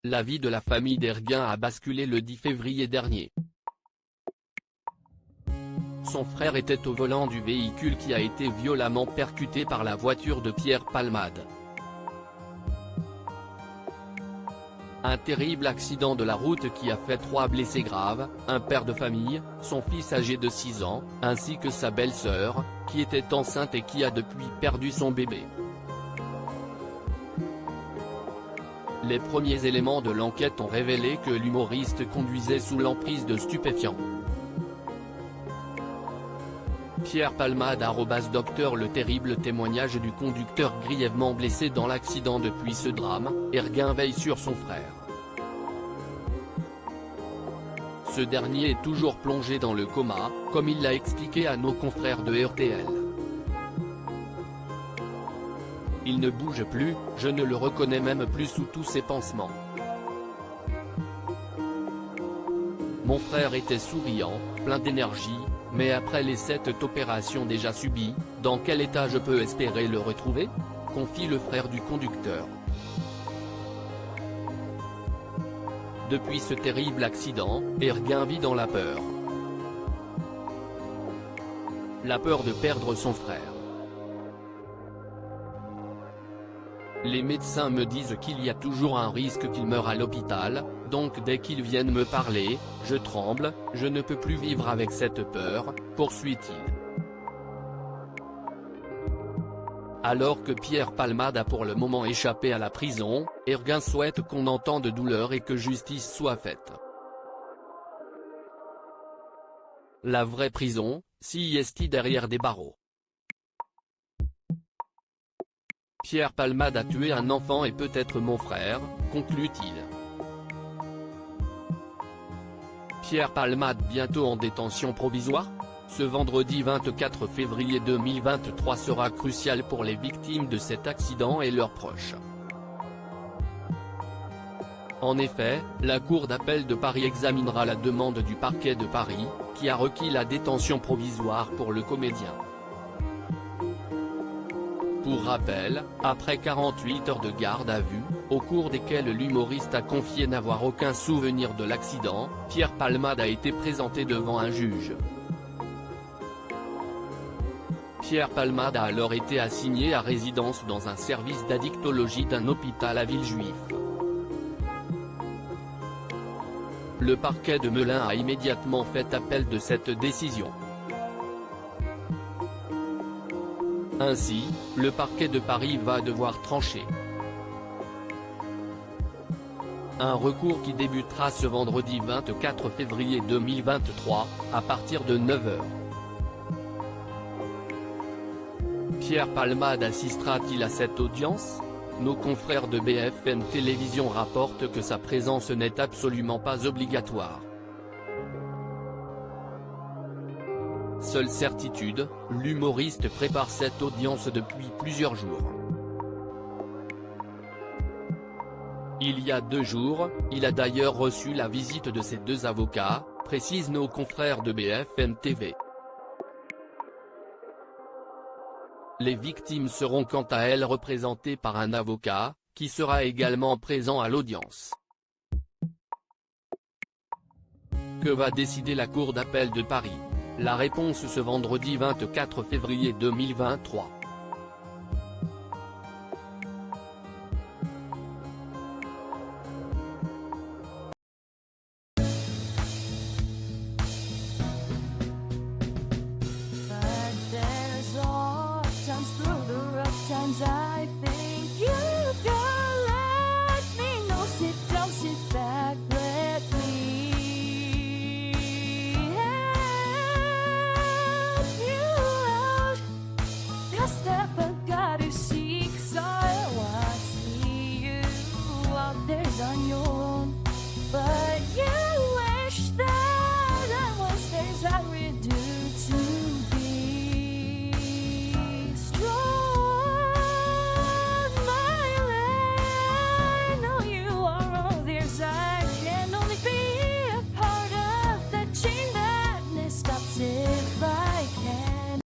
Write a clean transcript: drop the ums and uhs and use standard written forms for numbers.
La vie de la famille d'Erguin a basculé le 10 février dernier. Son frère était au volant du véhicule qui a été violemment percuté par la voiture de Pierre Palmade. Un terrible accident de la route qui a fait 3 blessés graves, un père de famille, son fils âgé de 6 ans, ainsi que sa belle-sœur, qui était enceinte et qui a depuis perdu son bébé. Les premiers éléments de l'enquête ont révélé que l'humoriste conduisait sous l'emprise de stupéfiants. Pierre Palmade @docteur Le terrible témoignage du conducteur grièvement blessé dans l'accident. Depuis ce drame, Erguin veille sur son frère. Ce dernier est toujours plongé dans le coma, comme il l'a expliqué à nos confrères de RTL. Il ne bouge plus, je ne le reconnais même plus sous tous ses pansements. Mon frère était souriant, plein d'énergie, mais après les 7 opérations déjà subies, dans quel état je peux espérer le retrouver ? Confie le frère du conducteur. Depuis ce terrible accident, Erguin vit dans la peur. La peur de perdre son frère. Les médecins me disent qu'il y a toujours un risque qu'il meure à l'hôpital, donc dès qu'ils viennent me parler, je tremble, je ne peux plus vivre avec cette peur, poursuit-il. Alors que Pierre Palmade a pour le moment échappé à la prison, Erguin souhaite qu'on entende douleur et que justice soit faite. La vraie prison, si est derrière des barreaux. Pierre Palmade a tué un enfant et peut-être mon frère, conclut-il. Pierre Palmade bientôt en détention provisoire ? Ce vendredi 24 février 2023 sera crucial pour les victimes de cet accident et leurs proches. En effet, la Cour d'appel de Paris examinera la demande du parquet de Paris, qui a requis la détention provisoire pour le comédien. Pour rappel, après 48 heures de garde à vue, au cours desquelles l'humoriste a confié n'avoir aucun souvenir de l'accident, Pierre Palmade a été présenté devant un juge. Pierre Palmade a alors été assigné à résidence dans un service d'addictologie d'un hôpital à Villejuif. Le parquet de Melun a immédiatement fait appel de cette décision. Ainsi, le parquet de Paris va devoir trancher. Un recours qui débutera ce vendredi 24 février 2023, à partir de 9 h. Pierre Palmade assistera-t-il à cette audience ? Nos confrères de BFM Télévision rapportent que sa présence n'est absolument pas obligatoire. Seule certitude, l'humoriste prépare cette audience depuis plusieurs jours. Il y a 2 jours, il a d'ailleurs reçu la visite de ses 2 avocats, précisent nos confrères de BFM TV. Les victimes seront quant à elles représentées par un avocat, qui sera également présent à l'audience. Que va décider la Cour d'appel de Paris ? La réponse ce vendredi 24 février 2023.